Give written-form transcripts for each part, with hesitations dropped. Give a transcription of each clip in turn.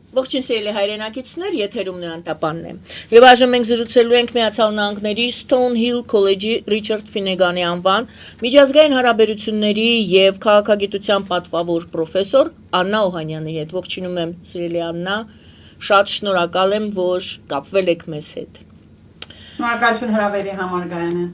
Ողջույն սիրելի հայրենակիցներ, եթերում Նոյան Տապանն է։ Եվ այժմ մենք զրուցելու ենք Միացյալ Նահանգների Stonehill College-ի Ռիչարդ Ֆինեգանի անվան միջազգային հարաբերությունների եւ քաղաքագիտության պատվավոր պրոֆեսոր Աննա Օհանյանի հետ։ Ողջունում եմ սիրելի Աննա, շատ շնորհակալ եմ, որ կապվել եք մեզ հետ։ Շնորհակալություն հրավերի համար Գայանե։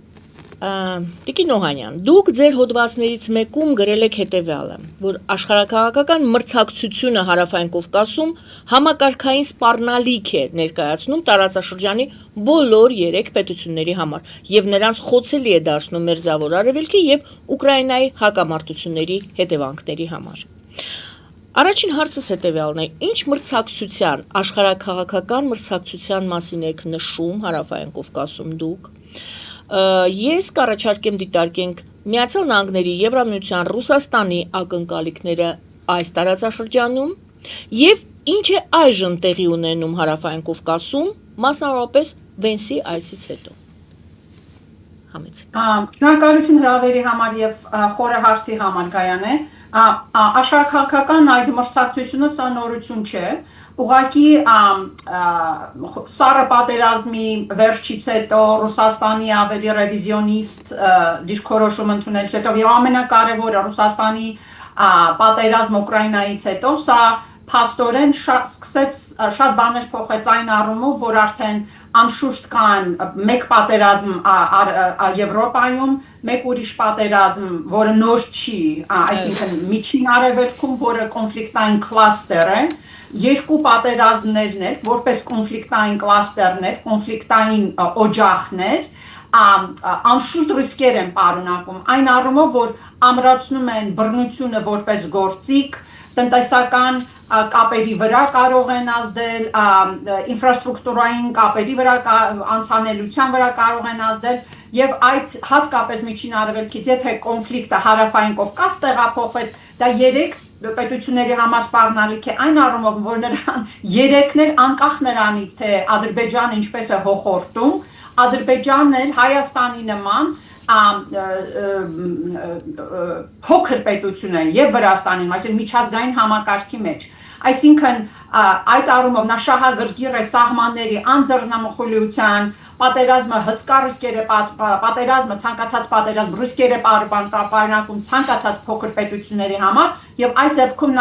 Տիկին Օհանյան, դուք ձեր հոդվածներից մեկում գրել եք հետևյալը, որ աշխարհաքաղաքական մրցակցությունը Հարավային Կովկասում համակարգային սպառնալիք է ներկայացնում տարածաշրջանի բոլոր 3 պետությունների համար եւ նրանց խոցելի է դարձնում Մերձավոր Արևելքի եւ Ուկրաինայի հակամարտությունների հետևանքների համար։ Առաջին հարցս հետևյալն է. ինչ մրցակցության, աշխարհաքաղաքական մրցակցության մասին եք նշում Հարավային Կովկասում դուք։ Ես կառաջարկեմ դիտարկենք Միացյալ Նահանգների, Եվրամիության, Ռուսաստանի ակնկալիքները այս տարածաշրջանում եւ ինչ է այժմ տեղի ունենում Հարավային Կովկասում, մասնավորապես Վենսի այցից հետո։ Համեցեք։ Շնորհակալություն հրավերի համար եւ խորը հարցի համար Գայանե։ Աշխարհաքաղաքական այդ մրցակցությունը սա նորություն չէ։ Ուղղակի Սառը պատերազմի վերջից հետո Ռուսաստանի ավելի ռևիզիոնիստ դիրքորոշում ընդունելուց հետո եւ ամենակարևորը Ռուսաստանի պատերազմ Ուկրաինայից հետո սա փաստորեն սկսեց շատ բաներ փոխեց այն առումով, որ արդեն անշուշտ կան մեկ պատերազմ Եվրոպայում, մեկ ուրիշ պատերազմ, որը նոր չի, այսինքն միջին արևելքում, որը կոնֆլիկտային կլաստեր է, երկու պատերազմներն որպես կոնֆլիկտային կլաստերներ, կոնֆլիկտային օջախներ, անշուշտ ռիսկեր են պարունակում, այն առումով, որ ամրացնում են բռնությունը որպես գործիք, տնտեսական կապերի վրա կարող են ազդել, ինֆրաստրուկտուրային կապերի վրա, անցանելիության վրա կարող են ազդել եւ այդ հատկապես միջին արևելքից եթե կոնֆլիկտը Հարավային Կովկաս տեղափոխվեց, դա 3 պետությունների համար սպառնալիք է այն առումով, որ նրան 3-ն էլ անկախ նրանից, թե Ադրբեջանը ինչպես է հոխորտում, Ադրբեջանն էլ Հայաստանի նման փոքր պետություն է եւ Վրաստանին, այսինքն միջազգային համակարգի մեջ։ Այսինքն այդ առումով նա շահագրգիռ է սահմանների անձեռնամխելիության, պատերազմը հսկա ռիսկեր է պատերազմը ցանկացած պատերազմ ռիսկեր է պարունակում ցանկացած փոքր պետությունների համար եւ այս դեպքում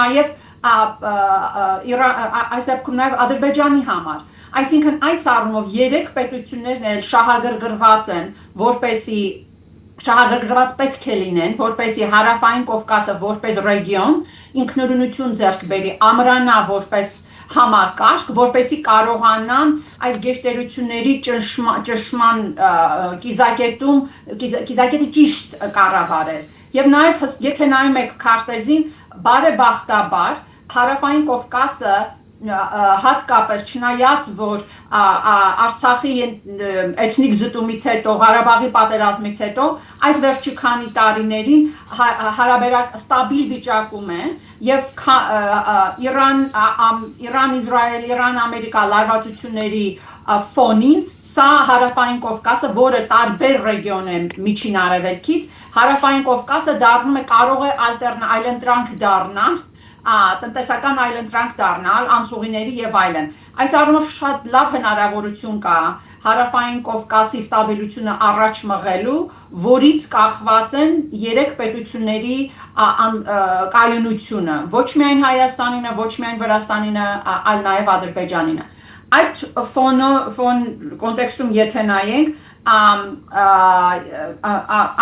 նաեւ Ադրբեջանի համար։ Այսինքն այս առումով 3 պետություններն էլ շահագրգռված են, որպեսի շահագրգռված պետք է լինեն, որպեսի Հարավային Կովկասը որպես ռեգիոն ինքնուրույնություն ձեռք բերի, ամրանա որպես համակարգ, որպեսի կարողանան այս գերտերությունների ճնշման կիզակետը ճիշտ կառավարել։ Եվ նաև եթե նայում եք քարտեզին, բարեբախտաբար Հարավային Կովկասը հատկապես չնայած որ Արցախի էթնիկ զտումից հետո Ղարաբաղի պատերազմից հետո այս վերջի քանի տարիներին հարաբերակ ստաբիլ վիճակում է եւ Իրան-Իսրայել, Իրան-Ամերիկա լարվածությունների ֆոնին սա Հարավային Կովկասը, որը տարբեր ռեգիոն է միջին արևելքից, Հարավային Կովկասը դառնում է կարող է այլընտրանք դառնալ տնտեսական այլընտրանք դառնալ, անցուղիների եւ այլն։ Այս առումով շատ լավ հնարավորություն կա Հարավային Կովկասի ստաբիլությունը առաջ մղելու, որից կախված են 3 պետությունների կայունությունը, ոչ միայն Հայաստանինը, ոչ միայն Վրաստանինը, այլ նաեւ Ադրբեջանինը։ Այդ կոնտեքստում եթե նայենք,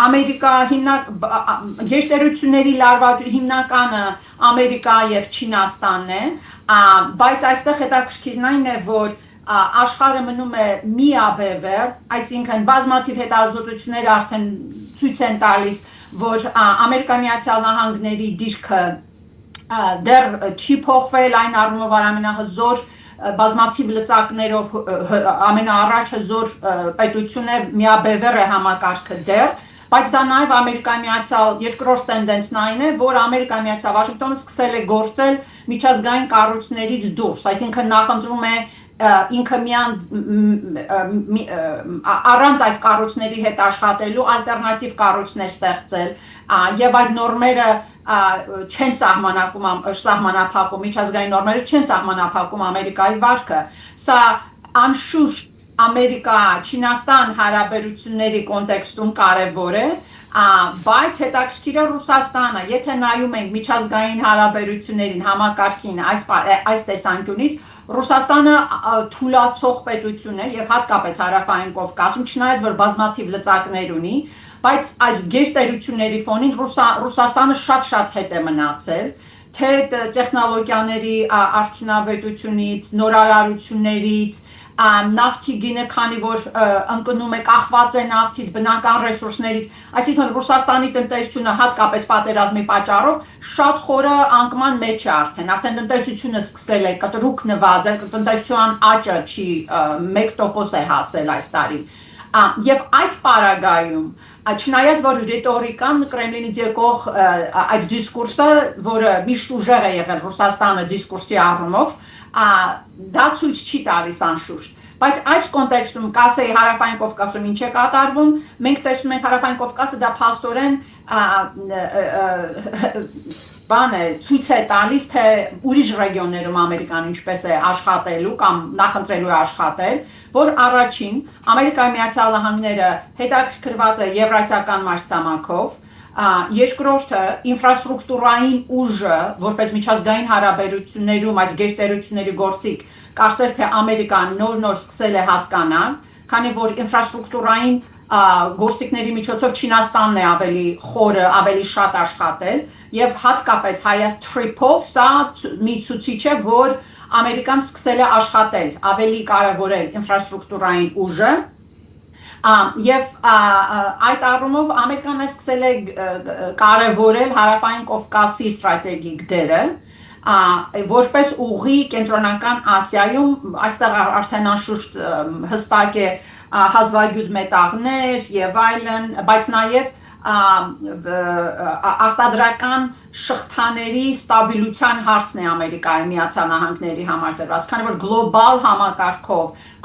Ամերիկա գերտերությունների հիմնականը Ամերիկա եւ Չինաստանն է, բայց այստեղ հետաքրքիրն այն է, որ աշխարհը մնում է միաբևեռ, այսինքն բազմաթիվ հետազոտություններ արդեն ցույց են տալիս, որ Ամերիկայի Միացյալ Նահանգների դիրքը դեռ չի փոխվել, այն առումով ամենահզոր բազմաթիվ լծակներով ամենաառաջ հզոր պետություն է, միաբևեռ է համակարգը դեռ, բայց դա նաև Ամերիկայի Միացյալ երկրորդ տենդենսն այն է, որ Ամերիկայի Միացյալ Վաշինգտոնը սկսել է գործել միջազգային կառույցներից դուրս, այսինքն նախընտրում է ինքը առանց այդ կառույցների հետ աշխատելու ալտերնատիվ կառույցներ ստեղծել եւ այդ նորմերը չեն սահմանափակում միջազգային նորմերը չեն սահմանափակում Ամերիկայի վարքը սա անշուշտ Ամերիկա-Չինաստան հարաբերությունների կոնտեքստում կարևոր է բայց հետաքրքիր է Ռուսաստանը եթե նայում ենք միջազգային հարաբերություններին համակարգին այս տեսանկյունից Ռուսաստանը թուլացող պետություն է եւ հատկապես հարավային Կովկասում չնայած որ բազմաթիվ լծակներ ունի բայց այս գերտերությունների ֆոնին Ռուսաստանը շատ հետ է մնացել թե տեխնոլոգիաների արդյունավետությունից նորարարություններից նավթի գինը քանի որ ընկնում է կախված է նավթից բնական ռեսուրսներից այսինքն Ռուսաստանի տնտեսությունը հատկապես պատերազմի պատճառով շատ խորը անկման մեջ է արդեն տնտեսությունը սկսել է կտրուկ նվազել տնտեսության աճը չի 1% է հասել այս տարի եւ այդ պարագայում չնայած որ ռետորիկան Կրեմլինից եկող այդ դիսկուրսը որը միշտ ուժեղ է եղել Ռուսաստանը դիսկուրսի առումով դա ցույց չի տալիս անշուշտ բայց այս կոնտեքստում կասեի հարավային Կովկասում ինչ է կատարվում մենք տեսնում ենք հարավային Կովկասը դա փաստորեն բան է ցույց է տալիս թե ուրիշ ռեգիոններում Ամերիկան ինչպես է աշխատելու կամ նախընտրելու է աշխատել որ առաջին Ամերիկայի Միացյալ Նահանգները հետաքրքրված է եվրասիական մարտհամակով երկրորդը ինֆրաստրուկտուրային ուժը որպես միջազգային հարաբերություններում այս գերտերությունների գործիք կարծես թե Ամերիկան նոր սկսել է հասկանալ քանի որ ինֆրաստրուկտուրային գործիքների միջոցով Չինաստանն է ավելի խորը ավելի շատ աշխատել եւ հատկապես Հայաց Trip-ով սա մի ցուցիչ է որ Ամերիկան սկսել է աշխատել ավելի կարևորել ինֆրաստրուկտուրային ուժը եւ այդ առումով Ամերիկան սկսել է կարևորել հարավային Կովկասի ստրատեգիկ դերը որպես ուղի կենտրոնական Ասիայում այստեղ արդեն անշուշտ հստակ է հազվագյուտ մետաղներ եւ այլն բայց նաեւ արտադրական շղթաների ստաբիլության հարցն է Ամերիկայի Միացյալ Նահանգների համար դրված քանի որ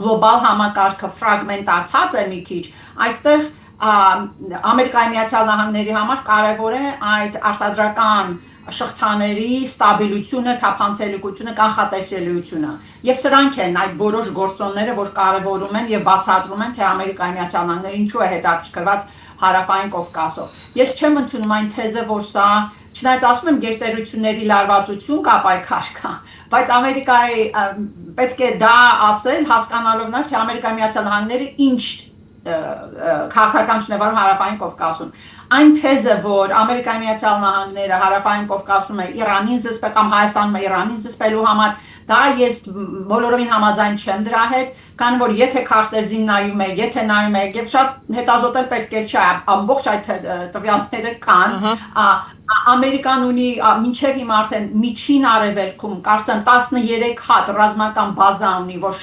գլոբալ համակարգը ֆրագմենտացած է մի քիչ այստեղ Ամերիկայի Միացյալ Նահանգների համար կարևոր է այդ արտադրական շղթաների ստաբիլությունը, թափանցելիքությունը, կանխատեսելիությունը եւ սրանք են այդ որոշ գործոնները, որ կարևորում են եւ բացատրում են թե Ամերիկայի Միացյալ Նահանգները ինչու է հետաքրքրված հարավային Կովկասով։ Ես չեմ ընդունում այն թեզը, որ սա չնայած ասում եմ գերտերությունների լարվածություն կա պայքար կա, բայց Ամերիկայի պետք է դա ասել հասկանալով նաեւ թե Ամերիկայի Միացյալ Նահանգները ինչ քաղաքականություն է վարում հարավային Կովկասում։ Այն թեզը, որ Ամերիկայի Միացյալ Նահանգները հարավային Կովկասում է Իրանին զսպել կամ Հայաստանում է Իրանին զսպելու համար, դա ես բոլորովին համաձայն չեմ դրա հետ, քանի որ եթե քարտեզին նայում եք, եթե նայում եք եւ շատ հետազոտել պետք է չէ, ամբողջ այդ տվյալները կան, Ամերիկան ունի մինչև հիմա արդեն միջին արևելքում կարծեմ 13 հատ ռազմական բազա ունի, որ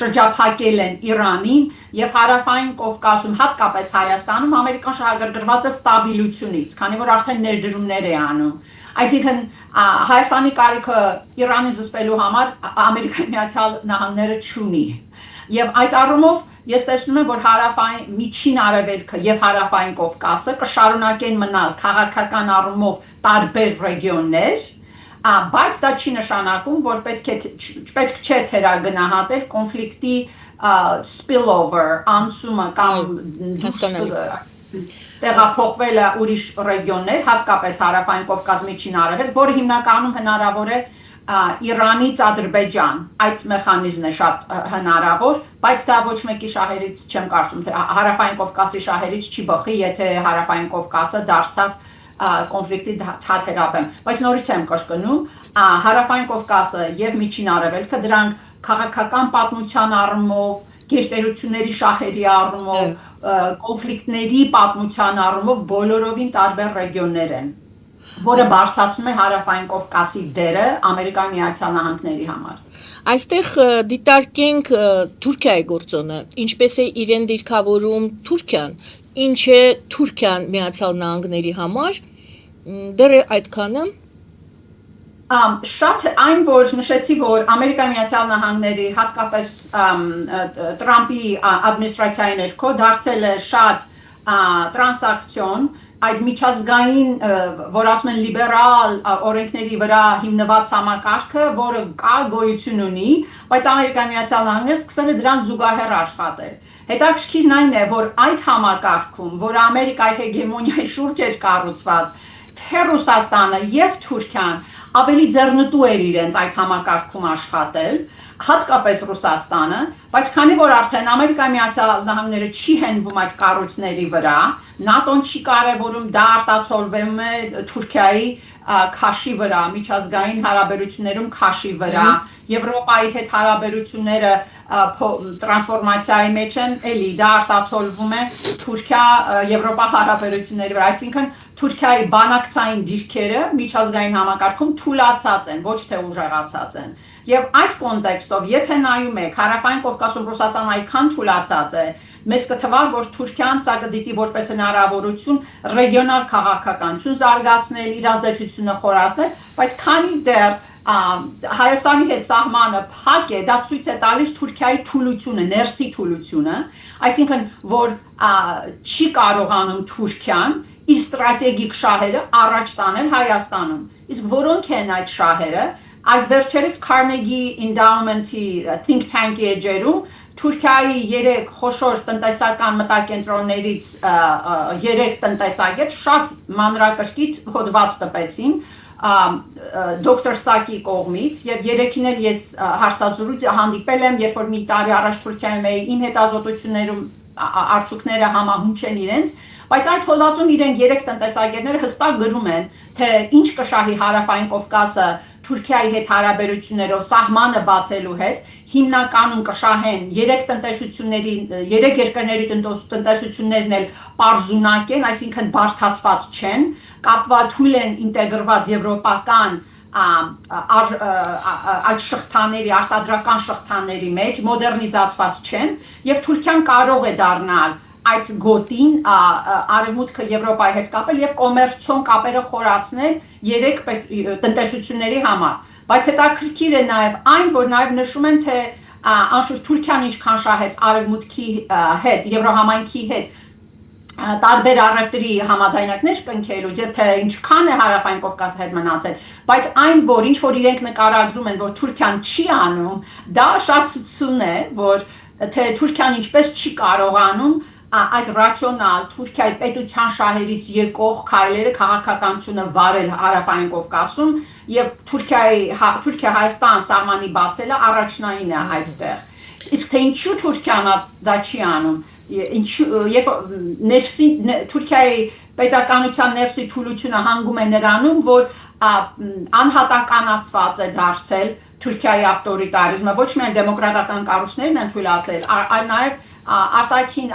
շրջափակել են Իրանին եւ հարավային Կովկասում, հատկապես Հայաստանում Ամերիկան շահագրգռված է ստաբիլությունից, քանի որ արդեն ներդրումներ է անում։ Այսինքն Հայաստանի կարիքը Իրանին զսպելու համար Ամերիկայի Միացյալ Նահանգները չունի։ Եվ այդ առումով ես տեսնում եմ, որ հարավային միջին արևելքը եւ հարավային Կովկասը կշարունակեն մնալ քաղաքական առումով տարբեր ռեգիոններ, բայց դա չի նշանակում, որ պետք չէ թերագնահատել կոնֆլիկտի spillover, անցումը կամ տեղափոխվելը ուրիշ ռեգիոններ, հատկապես հարավային Կովկասի միջին արևելք, որը հիմնականում հնարավոր է Իրանից Ադրբեջան, այդ մեխանիզմն է շատ հնարավոր, բայց դա ոչ մեկի շահերից չեմ կարծում, թե հարավային Կովկասի շահերից չի բխի, եթե հարավային Կովկասը դարձավ կոնֆլիկտի թաթերաբեմ, բայց նորից եմ կրկնում, հարավային Կովկասը եւ միջին արևելքը դրանք քաղաքական պատմության առումով, գերտերությունների շահերի առումով, կոնֆլիկտների պատմության առումով բոլորովին տարբեր ռեգիոններ են, որը բարձրացնում է հարավային Կովկասի դերը Ամերիկայի Միացյալ Նահանգների համար։ Այստեղ դիտարկենք Թուրքիայի գործոնը, ինչպես է իրեն դիրքավորում Թուրքիան, ինչ է Թուրքիան Միացյալ Նահանգների համար, դեռ այդքանը։ Շատ այն որ նշեցի որ Ամերիկայի Միացյալ Նահանգների հատկապես Տրամպի ադմինիստրացիայի ներքո դարձել է շատ տրանսակցիոն այդ միջազգային որ ասում են լիբերալ օրենքների վրա հիմնված համակարգը, որը կա գոյություն ունի, բայց Ամերիկայի Միացյալ Նահանգները սկսել է դրան զուգահեռ աշխատել։ Հետաքրքիրն այն է, որ այդ համակարգում, որ Ամերիկայի հեգեմոնիայի շուրջ էր կառուցված, թե Ռուսաստանը եւ Թուրքիան ավելի ձեռնտու էր իրենց այդ համակարգում աշխատել, հատկապես Ռուսաստանը, բայց քանի որ արդեն Ամերիկայի Միացյալ Նահանգները չի հենվում այդ կառույցների վրա, ՆԱՏՕ-ն չի կարևորում, դա արտացոլվում է Թուրքիայի քաշի վրա, միջազգային հարաբերություններում քաշի վրա, Եվրոպայի հետ հարաբերությունները տրանսֆորմացիայի մեջ են, էլի դա արտացոլվում է Թուրքիա-Եվրոպա հարաբերությունների վրա, այսինքն Թուրքիայի բանակցային դիրքերը միջազգային համակարգում թուլացած են, ոչ թե ուժեղացած են։ Եվ այդ կոնտեքստով, եթե նայում եք Հարավային Կովկասում Ռուսաստանը այդքան թուլացած է, մեզ կթվար, որ Թուրքիան սա կդիտի որպես հնարավորություն ռեգիոնալ քաղաքականություն զարգացնել, իր ազդեցությունը խորացնել, բայց քանի դեռ Հայաստանի հետ սահմանը փակ է, դա ցույց է տալիս Թուրքիայի թուլությունը, ներսի թուլությունը, այսինքն որ չի կարողանում Թուրքիան իր ստրատեգիկ շահերը առաջ տանել Հայաստանում։ Իսկ որոնք են այդ շահերը, այս վերջերս Carnegie Endowment-ի think tank-ի էջերում Թուրքիայի 3 խոշոր տնտեսական մտակենտրոններից 3 տնտեսագետ շատ մանրակրկիտ հոդված տպեցին դոկտոր Սակի կողմից եւ երեքին էլ ես հարցազրույց հանդիպել եմ, երբ որ մի տարի առաջ Թուրքիայում էի, իմ հետազոտություններում արդյունքները համահունչ են իրենց, բայց այդ հոդվածում իրենք 3 տնտեսագետները հստակ գրում են, թե ինչ կշահի Հարավային Կովկասը Թուրքիայի հետ հարաբերություններով սահմանը բացելու հետ, հիմնականում կշահեն 3 տնտեսությունների, 3 երկրների տնտեսություններն էլ պարզունակ են, այսինքն բարդացված չեն, կապված են ինտեգրված եվրոպական այդ շղթաների, արտադրական շղթաների մեջ, մոդեռնիզացված չեն, եւ Թուրքիան կարող է դառնալ այդ գոտին արևմուտքը Եվրոպայի հետ կապել եւ կոմերցիոն կապերը խորացնել 3 տնտեսությունների համար։ Բայց հետաքրքիր է նաեւ այն, որ նաեւ նշում են, թե անշուշտ Թուրքիան ինչքան շահեց արևմուտքի հետ, Եվրոհամայնքի հետ տարբեր առևտրի համաձայնակներ կնքելու, եւ թե ինչքան է Հարավային Կովկասի հետ մնացել, բայց այն որ ինչ որ իրենք նկարագրում են, որ Թուրքիան չի անում, դա շատ ցույց է, որ թե Թուրքիան ինչպես չի կարողանում այս ռացիոնալ Թուրքիայի պետության շահերից եկող քայլերը քաղաքականությունը վարել Հարավային Կովկասում եւ Թուրքիա-Հայաստան սահմանի բացելը առաջնային է այդտեղ։ Իսկ թե ինչու Թուրքիան դա չի անում, Թուրքիայի պետականության ներսի թուլությունը հանգում է նրանում, որ անհատականացված է դարձել Թուրքիայի ավտորիտարիզմը, ոչ միայն դեմոկրատական կառույցներն են թույլատրել, այլ նաև արտաքին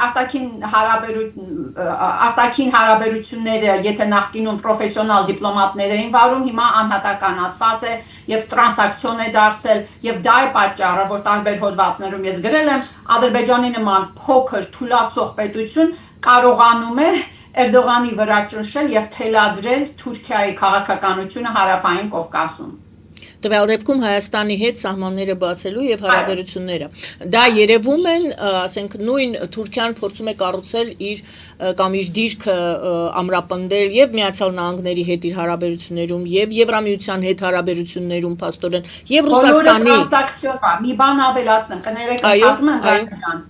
հարաբերությունները, եթե նախկինում պրոֆեսիոնալ դիպլոմատներ էին վարում, հիմա անհատականացված է եւ տրանսակցիոն է դարձել եւ դա է պատճառը, որ տարբեր հոդվածներում ես գրել եմ, Ադրբեջանի նման փոքր թուլացող պետություն կարողանում է Էրդողանի վրա ճնշել եւ թելադրել Թուրքիայի քաղաքականությունը Հարավային Կովկասում։ Տվյալ դեպքում Հայաստանի հետ սահմանները բացելու եւ հարաբերությունները։ Դա երևում են, ասենք նույն Թուրքիան փորձում է կառուցել իր կամ իր դիրքը ամրապնդել եւ Միացյալ Նահանգների հետ իր հարաբերություններում եւ Եվրամիության հետ հարաբերություններում փաստորեն եւ Ռուսաստանի տրանսակցիոն է։ Մի բան ավելացնեմ, կներեք ընդհատում եմ դրան։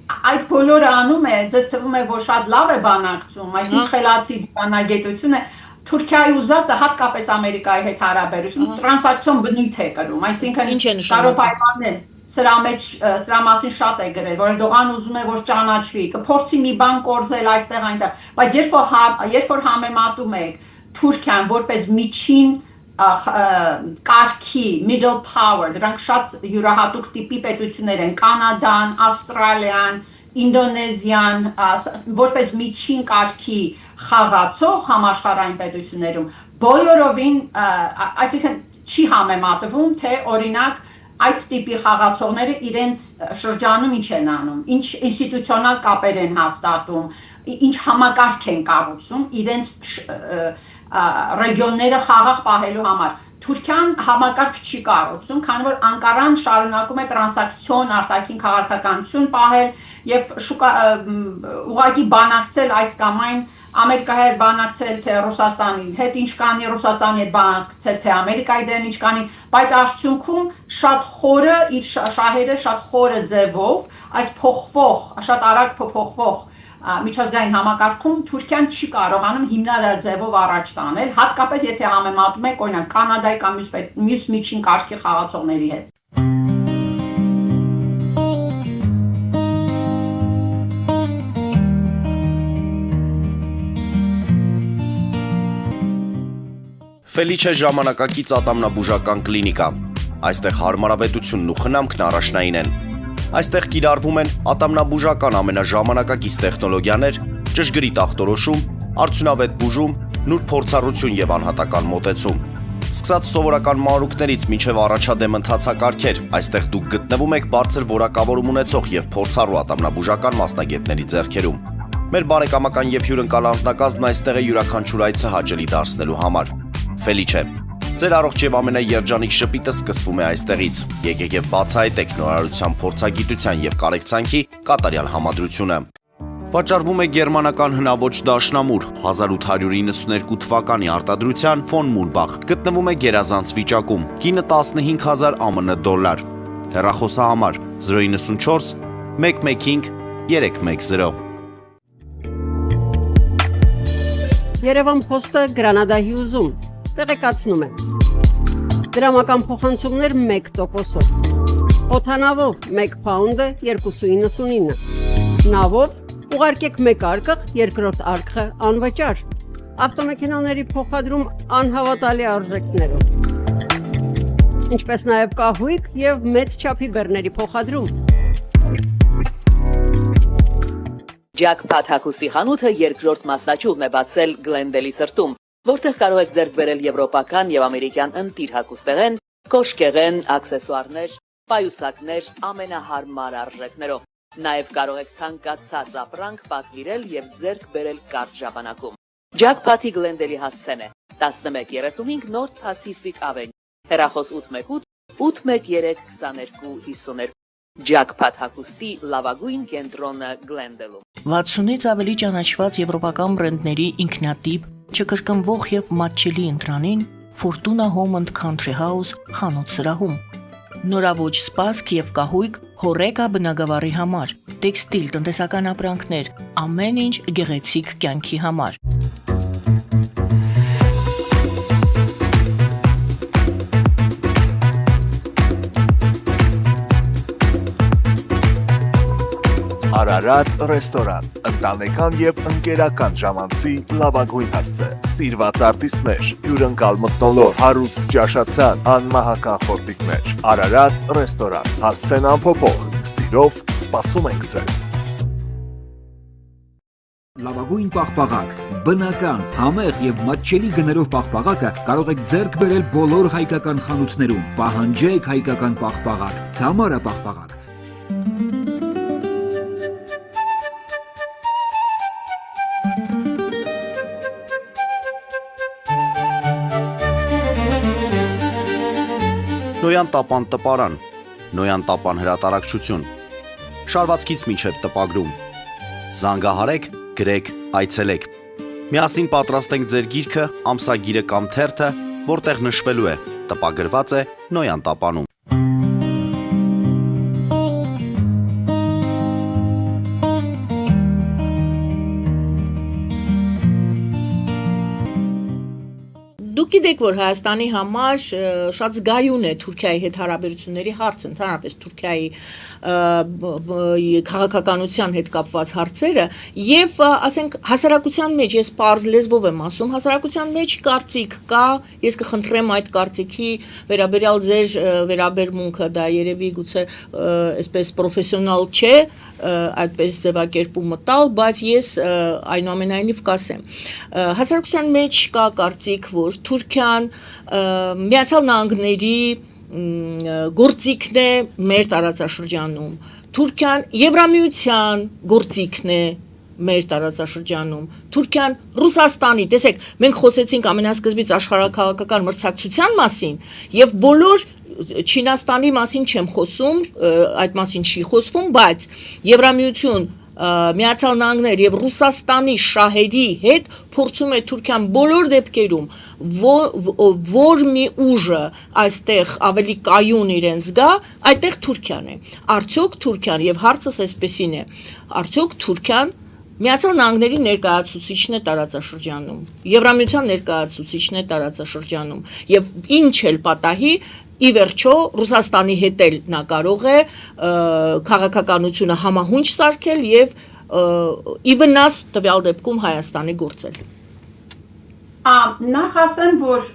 Այդ բոլորը անում է, ձեզ թվում է, որ շատ լավ է բանակցում, այսինչ խելացի դիվանագետությունը Թուրքիայի ուզածը հատկապես Ամերիկայի հետ հարաբերություն տրանսակցիոն բնույթ է կրում, այսինքն կարոպայմանն սրա մասին շատ է գրել, որ Էրդողան ուզում է, որ ճանաչվի, կփորձի մի բան կորզել այստեղ այնտեղ, բայց երբ որ համեմատում եք Թուրքիան որպես միջին կարգի middle power, դրանք շատ յուրահատուկ տիպի պետություններ են, Կանադան, Ավստրալիան, Ինդոնեզիան, որպես միջին կարգի խաղացող համաշխարհային պետություններում, բոլորովին, այսինքն չի համեմատվում, թե օրինակ այդ տիպի խաղացողները իրենց շրջանում ինչ են անում, ինչ ինստիտուցիոնալ կապեր են հաստատում, ինչ համակարգ են կառուցում իրենց ռեգիոնները խաղաղ պահելու համար։ Թուրքիան համակարգ չի կառուցում, քանի որ Անկարան շարունակում է տրանսակցիոն արտաքին քաղաքականություն պահել եւ ուղղակի բանակցել այս կամ այն Ամերիկայի հետ բանակցել թե Ռուսաստանի հետ ինչ կանի, Ռուսաստանի հետ բանակցել թե Ամերիկայի դեմ ինչ կանի, բայց արդյունքում շատ խորը իր շահերը շատ խորը ձևով այս փոխվող, շատ արագ փոխվող միջազգային համակարգում Թուրքիան չի կարողանում հիմնարար ձևով առաջ տանել, հատկապես եթե համեմատում եք օրինակ Կանադայի կամ մյուս միջին կարգի խաղացողների հետ։ Ֆելիչե ժամանակակից ատամնաբուժական կլինիկա։ Այստեղ հարմարավետությունն ու խնամքն առաջնային են։ Այստեղ կիրառվում են ատամնաբուժական ամենաժամանակակից տեխնոլոգիաներ, ճշգրիտ ախտորոշում, արդյունավետ բուժում, նուրբ փորձառություն եւ անհատական մոտեցում։ Սկսած սովորական մանրուքներից մինչև առաջադեմ ընթացակարգեր, այստեղ դուք գտնվում եք բարձր որակավորում ունեցող եւ փորձառու ատամնաբուժական մասնագետների ձեռքերում։ Մեր բարեկամական եւ հյուրընկալ անձնակազմն այստեղ է յուրաքանչյուր այցը հաճելի դարձնելու համար։ Ֆելիչե, ձեր առողջ եւ ամենաերջանիկ շպիտը սկսվում է այստեղից։ Եկեք եւ բացահայտեք նորարարության փորձագիտության եւ կարեկցանքի կատարյալ համադրությունը։ Վաճառվում է գերմանական հնաոճ դաշնամուր 1892 թվականի արտադրության ֆոն Մուրբախ, գտնվում է գերազանց վիճակում, կինը 15000 ԱՄՆ դոլար։ Հեռախոսահամար 094 115 310։ Երևան փոստը Գրանադա Հյուզում տեղեկացնում է։ Դրամական փոխանցումներ 1%-ով։ Օդանավով 1 փաունդը 2.99։ Նավով ուղարկեք 1 արկղ, երկրորդ արկղը անվճար։ Ավտոմեքենաների փոխադրում անհավատալի արժեքներով։ Ինչպես նաև կահույք եւ մեծ չափի բեռների փոխադրում։ Ջակփաթ հագուստի խանութը երկրորդ մասնաճյուղն է բացել Գլենդելի սրտում, որտեղ կարող եք ձեռք բերել եվրոպական եւ ամերիկյան ընտիր հագուստեղեն, կոշկեղեն, աքսեսուարներ, պայուսակներ ամենահարմար արժեքներով։ Նաեւ կարող եք ցանկացած ապրանք պատվիրել եւ ձեռք բերել կարճ ժամանակում։ Ջակփաթի Գլենդելի հասցեն է 1135 North Pacific Avenue, հեռախոս 818 813 2252։ Ջակփաթ հագուստի լավագույն կենտրոնը Գլենդելում։ 60-ից ավելի ճանաչված եվրոպական բրենդների ինքնատիպ, չկրկնվող եւ մատչելի ընտրանին Fortuna Home and Country House խանութ սրահում։ Նորավոճ սպասք եւ կահույք հորեկա բնագավառի համար, տեքստիլ, տնտեսական ապրանքներ, ամեն ինչ գեղեցիկ կյանքի համար։ Արարատ ռեստորան, ընտանեկան եւ ընկերական ժամանցի լավագույն հասցե, սիրված արտիստներ, հյուրընկալ մթնոլորտ, հարուստ ճաշացան, անմահական խորտիկներ։ Արարատ ռեստորան, հասցեն անփոփոխ, սիրով սպասում ենք ձեզ։ Լավագույն պաղպաղակ, բնական, համեղ եւ մատչելի գներով պաղպաղակը կարող եք ձեռք բերել բոլոր հայկական խանութներում։ Պահանջեք հայկական պաղպաղակ, Թամարա պաղպաղակ։ Նոյան տապան տպարան, Նոյան տապան հրատարակչություն, շարվածքից մինչև տպագրում, զանգահարեք, գրեք, այցելեք, միասին պատրաստենք ձեր գիրքը, ամսագիրը կամ թերթը, որտեղ նշվելու է, տպագրված է Նոյան տապանում։ Դուք գիտեք, որ Հայաստանի համար շատ զգայուն է Թուրքիայի հետ հարաբերությունների հարցը, ընդհանրապես Թուրքիայի քաղաքականության հետ կապված հարցերը, եւ ասենք հասարակության մեջ ես պարզ լեզվով եմ ասում, հասարակության մեջ կարծիք կա, ես կխնդրեմ այդ կարծիքի վերաբերյալ ձեր վերաբերմունքը, դա երևի գուցե այսպես պրոֆեսիոնալ չէ, այդպես ձևակերպումը տալ, բայց ես այնուամենայնիվ կասեմ։ Հասարակության մեջ կա կարծիք, որ Թուրքիան Միացյալ Նահանգների գործիքն է մեր տարածաշրջանում, Թուրքիան Եվրամիության գործիքն է մեր տարածաշրջանում, Թուրքիան Ռուսաստանի, տեսեք, մենք խոսեցինք ամենասկզբից աշխարհաքաղաքական մրցակցության մասին եւ բոլոր Չինաստանի մասին չեմ խոսում, այդ մասին չի խոսվում, բայց Եվրամիություն, Միացյալ Նահանգներ եւ Ռուսաստանի շահերի հետ փորձում է Թուրքիան բոլոր դեպքերում որ մի ուժը այստեղ ավելի կայուն իրեն զգա, այդտեղ Թուրքիան է։ Արդյոք Թուրքիան եւ հարցս այսպեսին է, արդյոք Թուրքիան Միացյալ Նահանգների ներկայացուցիչն է տարածաշրջանում, Եվրամիության ներկայացուցիչն է տարածաշրջանում եւ ինչ էլ պատահի ի վերջո Ռուսաստանի հետ էլ նա կարող է քաղաքականությունը համահունչ սարքել եւ ի վնաս տվյալ դեպքում Հայաստանի գործել։ Նախ ասեմ, որ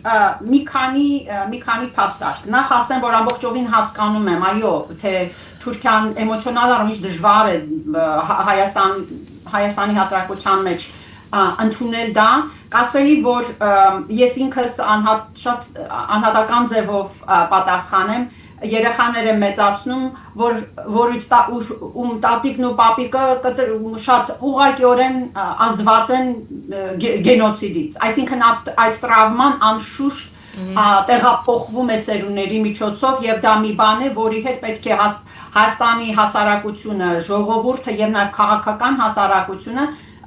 մի քանի փաստարկ։ Նախ ասեմ, որ ամբողջովին հասկանում եմ, այո, թե Թուրքիան էմոցիոնալ առումից դժվար է Հայաստանի հասարակության մեջ ընդունել դա, կասեի, որ ես ինքս շատ անհատական ձևով պատասխանեմ, երեխաներ եմ մեծացնում, ում տատիկն ու պապիկը շատ ուղղակիորեն ազդված են գենոցիդից, այսինքն այդ տրավման անշուշտ տեղափոխվում է սերունդների միջոցով եւ դա մի բան է, որի հետ պետք է Հայաստանի հասարակությունը, ժողովուրդը եւ նաեւ քաղաքական հասարակությունը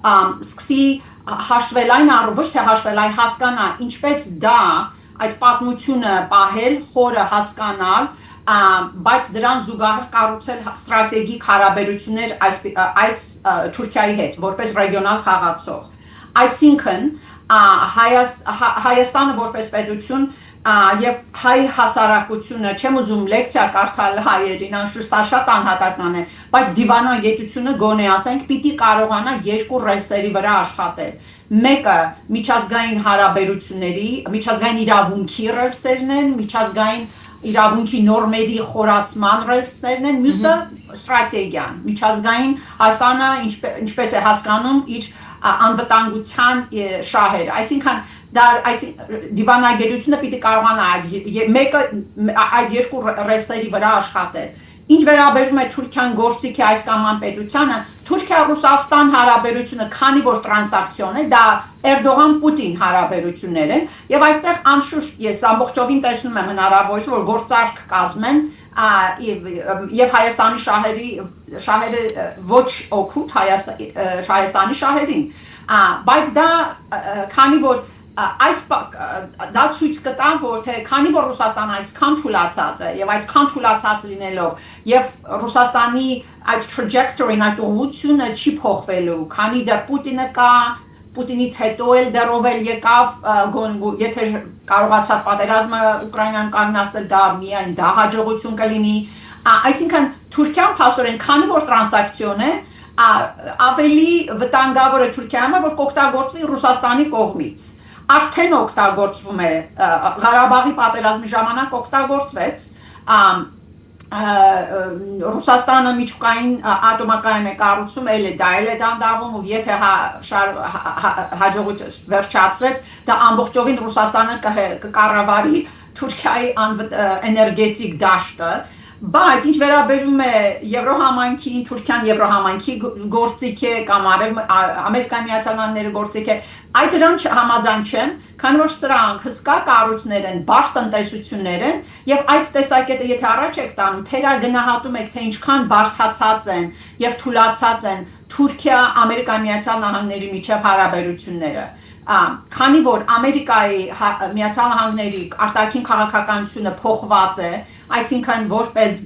սկսի հաշտվել այն առումով, ոչ թե հաշտվել, այլ հասկանա ինչպես դա այդ պատմությունը պահել, խորը հասկանալ, բայց դրան զուգահեռ կառուցել ստրատեգիկ հարաբերություններ այս Թուրքիայի հետ, որպես ռեգիոնալ խաղացող։ Այսինքն Հայաստանը որպես պետություն եւ հայ հասարակությունը, չեմ ուզում լեկցիա կարդալ հայերին, անշուշտ սա շատ անհատական է, բայց դիվանագիտությունը գոնե ասենք պիտի կարողանա երկու ռեսերի վրա աշխատել։ Մեկը միջազգային հարաբերությունների, միջազգային իրավունքի ռեսերն են, միջազգային իրավունքի նորմերի խորացման ռեսերն են, մյուսը ստրատեգիան, միջազգային Հայաստանը ինչպես է հասկանում իր անվտանգության շահերը, այսինքն դիվանագիտությունը պիտի կարողանա այդ երկու ռեսերի վրա աշխատել։ Ինչ վերաբերում է Թուրքիան գործիքի այս կամ այն պետությանը, Թուրքիա-Ռուսաստան հարաբերությունը, քանի որ տրանզակցիոն է, դա Էրդողան-Պուտին հարաբերություններ են, եւ այստեղ անշուշտ ես ամբողջովին տեսնում եմ հնարավորություն, որ գործարք կազմեն եւ Հայաստանի շահերը ոչ օգուտ Հայաստանի շահերին, բայց դա քանի որ դա ցույց կտա, որ թե քանի որ Ռուսաստանը այսքան թուլացած է եւ այդքան թուլացած լինելով եւ Ռուսաստանի այդ trajectory-ն, այդ ուղղությունը չի փոխվելու, քանի դեռ Պուտինը կա, Պուտինից հետո էլ դեռով էլ եկավ, եթե կարողացավ պատերազմը Ուկրաինայում կանգնացնել, դա միայն դա հաջողություն կլինի, այսինքն Թուրքիան փաստորեն քանի որ տրանզակցիոն է, ավելի վտանգավոր է Թուրքիայում, որ կօգտագործվի Ռուսաստանի կողմից։ Արդեն օգտագործվում է Ղարաբաղի պատերազմի ժամանակ օգտագործվեց Ռուսաստանը միջուկային ատոմակայան է կառուցում, էլ է դանդաղում ու եթե հաջողություն վերջացրեց, դա ամբողջովին Ռուսաստանը կկառավարի Թուրքիայի էներգետիկ դաշտը, բայց ինչ վերաբերում է Եվրոհամայնքին, Թուրքիան Եվրոհամայնքի գործիք է կամ Ամերիկայի Միացյալ Նահանգների գործիք է, այդ դրան համաձայն չեմ, քանի որ սրանք հսկա կառույցներ են, բարդ տնտեսություններ են եւ այդ տեսակետը եթե առաջ եք տանում, թերագնահատում եք, թե ինչքան բարդացած են եւ թուլացած են Թուրքիա-Ամերիկայի Միացյալ Նահանգների միջև հարաբերությունները։ Քանի որ Ամերիկայի Միացյալ Նահանգների արտաքին քաղաքականությունը փոխված է, այսինքն որպես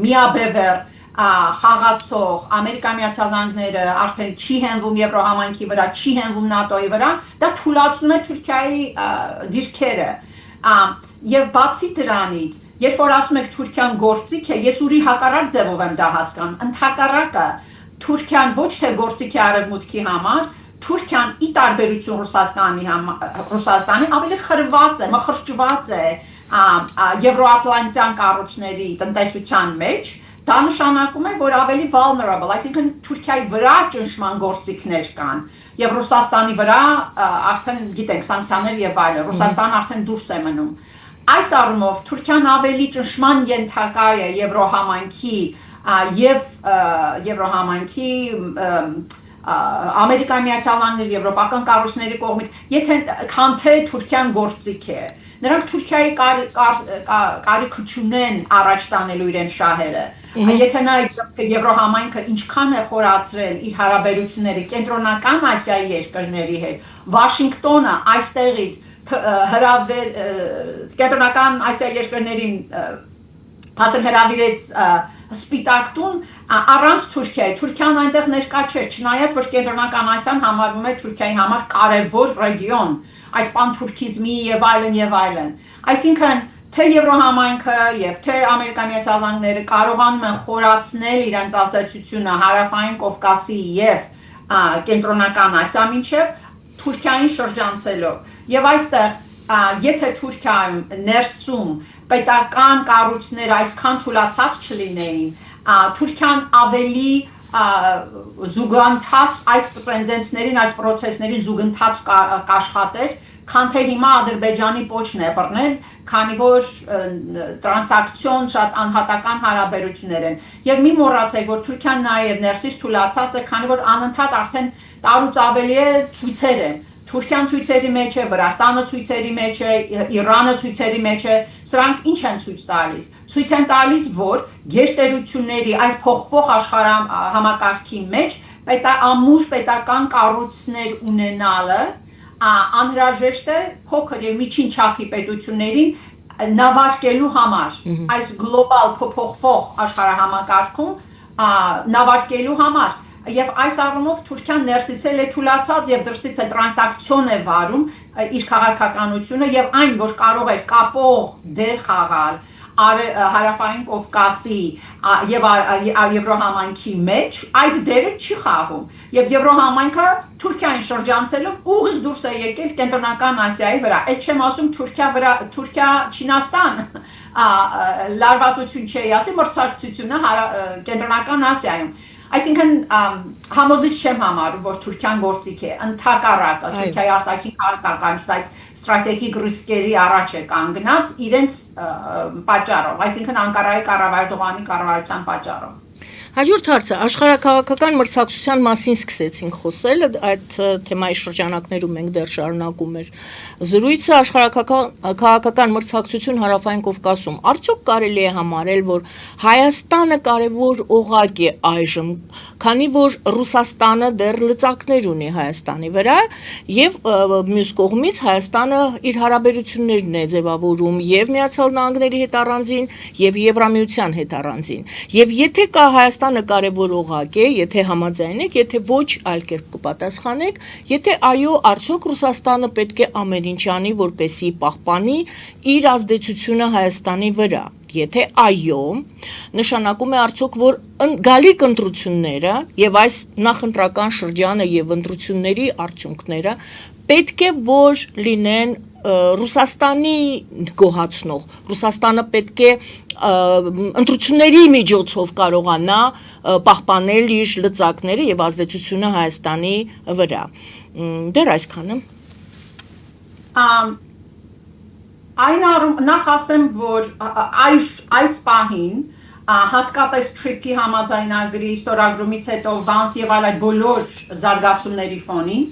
միաբևեռ խաղացող Ամերիկայի Միացյալ Նահանգները արդեն չի հենվում Եվրոհամայնքի վրա, չի հենվում ՆԱՏՕ-ի վրա, դա թուլացնում է Թուրքիայի դիրքերը։ Եվ բացի դրանից, երբ որ ասում եք Թուրքիան գործիք է, ես ուրի հակառակ ձևով եմ դա հասկանում, ընդհակառակը Թուրքիան ոչ թե գործիք է արևմուտքի համար, Թուրքիան ի տարբերություն Ռուսաստանի ավելի խրված է, մխրճված է եվրոատլանտյան կառույցների տնտեսության մեջ, դա նշանակում է, որ ավելի vulnerable, այսինքն Թուրքիայի վրա ճնշման գործիքներ կան, եւ Ռուսաստանի վրա արդեն գիտենք սանկցիաներ եւ այլն, Ռուսաստանը արդեն դուրս է մնում։ Այս առումով Թուրքիան ավելի ճնշման ենթակա է Եվրոհամայնքի եւ Եվրոհամայնքի Ամերիկայի Միացյալ Նահանգների եվրոպական կառույցների կողմից, եթե քան թե Թուրքիան գործիք է, նրանք Թուրքիայի կարիքը չունեն առաջ տանելու իրենց շահերը։ Եթե նայեք Եվրոհամայնքը ինչքան է խորացրել իր հարաբերությունները Կենտրոնական Ասիայի երկրների հետ, Վաշինգտոնը այստեղից Կենտրոնական Ասիայի երկրներին հրավիրեց Սպիտակ տուն առանց Թուրքիայի։ Թուրքիան այնտեղ ներկա չէ, չնայած որ Կենտրոնական Ասիան համարվում է Թուրքիայի համար կարևոր ռեգիոն, այդ պանթուրքիզմի եւ այլն։ Այսինքն թե Եվրոհամայնքը եւ թե Ամերիկայի Միացյալ Նահանգները կարողանում են խորացնել իրենց ազդեցությունը Հարավային Կովկասի եւ Կենտրոնական Ասիա մինչեւ Թուրքիային շրջանցելով։ Եվ այստեղ եթե Թուրքիայում ներսում պետական կառույցները այսքան թուլացած չլինեին, Թուրքիան ավելի զուգընթաց այս տենդենսներին, այս process-ներին զուգընթաց կաշխատեր, քան թե հիմա Ադրբեջանի պոչն է բռնել, քանի որ տրանսակցիոն շատ անհատական հարաբերություններ են։ Եվ մի մոռացեք, որ Թուրքիան նաև ներսից թուլացած է, քանի որ անընդհատ արդեն տարուց ավելի է ցույցեր են։ Թուրքիան ցույցերի մեջ է, Վրաստանը ցույցերի մեջ է, Իրանը ցույցերի մեջ է, սրանք ինչ են ցույց տալիս։ Ցույց են տալիս, որ գերտերությունների այս փոխվող աշխարհամակարգի մեջ ամուր պետական կառույցներ ունենալը անհրաժեշտ է փոքր եւ միջին չափի պետություններին նավարկելու համար, այս գլոբալ փոփոխվող աշխարհամակարգում նավարկելու համար։ Եվ այս առումով Թուրքիան ներսից է թուլացած եւ դրսից է տրանսակցիոն է վարում իր քաղաքականությունը եւ այն, որ կարող է կապող դեր խաղալ Հարավային Կովկասի եւ Եվրոհամայնքի մեջ, այդ դերը չի խաղում։ Եվ Եվրոհամայնքը Թուրքիային շրջանցելով ուղիղ դուրս է եկել Կենտրոնական Ասիայի վրա։ Այդ չեմ ասում Թուրքիա, Չինաստան լարվածություն չի ասի, մրցակցությունը Կենտրոնական Ասիայում։ Այսինքն համոզիչ չեմ համարում, որ Թուրքիան գործիք է, ընդհակառակը Թուրքիայի արտաքին քաղաքականության այս ստրատեգիկ ռիսկերի առաջ է կանգնած իրենց պատճառով, այսինքն Անկարայի կառավարության պատճառով։ Հաջորդ հարցը աշխարհաքաղաքական մրցակցության մասին սկսեցինք խոսել, այդ թեմայի շրջանակներում մենք դեռ շարունակում էր զրույցը աշխարհաքաղաքական մրցակցություն Հարավային Կովկասում։ Արդյոք կարելի է համարել, որ Հայաստանը կարևոր օղակ է այժմ, քանի որ Ռուսաստանը դեռ լծակներ ունի Հայաստանի վրա, եւ մյուս կողմից Հայաստանը իր հարաբերություններն է ձևավորում եւ Միացյալ Նահանգների հետ առանձին, եւ Եվրամիության հետ առանձին։ Եվ եթե կա Հայաստանը կարևոր օղակ է, եթե համաձայն եք, եթե ոչ, այլ կերպ կպատասխանեք, եթե այո, արդյոք Ռուսաստանը պետք է ամեն ինչ անի, որպեսզի պահպանի իր ազդեցությունը Հայաստանի վրա։ Եթե այո, նշանակում է արդյոք, որ գալիք ընտրությունները եւ այս նախընտրական շրջանը եւ ընտրությունների արդյունքները պետք է որ լինեն Ռուսաստանի գոհացնող, Ռուսաստանը պետք է ընտրությունների միջոցով կարողանա պահպանել իր լծակները եւ ազդեցությունը Հայաստանի վրա։ Դեռ այսքանը։ Այն նախ ասեմ, որ այս պահին հատկապես TRIPS-ի համաձայնագրի ստորագրումից հետո Vance եւ այլ բոլոր զարգացումների ֆոնին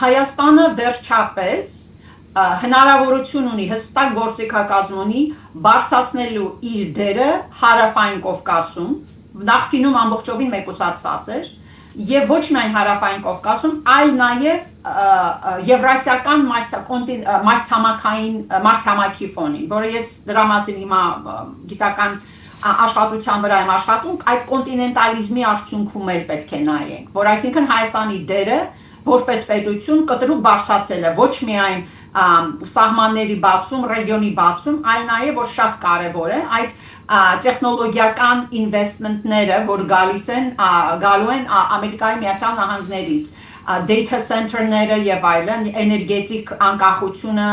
Հայաստանը վերջապես հնարավորություն ունի հստակ գործիքակազմ ունի բարձրացնելու իր դերը Հարավային Կովկասում, նախկինում ամբողջովին մեկուսացված էր, եւ ոչ միայն Հարավային Կովկասում, այլ նաեւ Եվրասիական մայրցամաքի ֆոնին, որը ես դրա մասին հիմա գիտական աշխատության վրա եմ աշխատում, այդ կոնտինենտալիզմի արդյունքում էլ պետք է նայենք, որ այսինքն Հայաստանի դերը որպես պետություն կտրուկ բարձրացել է ոչ միայն սահմանների բացում, ռեգիոնի բացում, այլ նաև որ շատ կարևոր է այդ տեխնոլոգիական ինվեստմենտները, որ գալու են Ամերիկայի Միացյալ Նահանգներից, data center-ները եւ այլն, էներգետիկ անկախությունը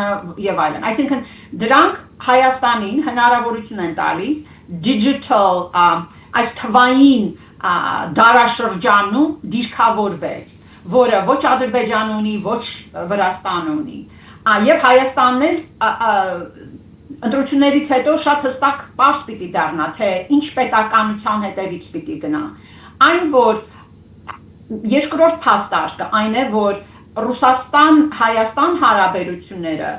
եւ այլն։ Այսինքն դրանք Հայաստանին հնարավորություն են տալիս digital այս թվային դարաշրջանում դիրքավորվել, որը ոչ Ադրբեջան ունի, ոչ Վրաստան ունի։ Եվ Հայաստանն էլ ընտրություններից հետո շատ հստակ պարզ պիտի դառնա, թե ինչ պետականության հետևից պիտի գնա։ Այն, որ երկրորդ փաստարկը այն է, որ Ռուսաստան-Հայաստան հարաբերությունները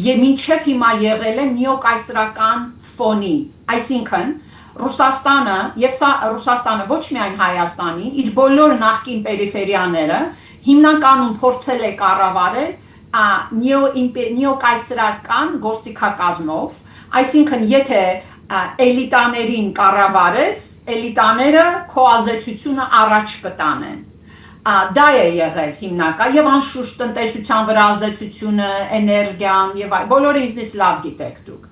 եւ մինչեւ հիմա եղել են նեոկայսրական ֆոնի, այսինքն Ռուսաստանը եւ սա Ռուսաստանը ոչ միայն Հայաստանի, իր բոլոր նախկին պերիֆերիաները հիմնականում փորձել է կառավարել նեոկայսրական գործիքակազմով, այսինքն եթե էլիտաներին կառավարես, էլիտաները քո ազդեցությունը առաջ կտանեն։ Դա է եղել հիմնական եւ անշուշտ տնտեսության վրա ազդեցությունը, էներգիան եւ այլ, բոլորը ինձնից լավ գիտեք դուք։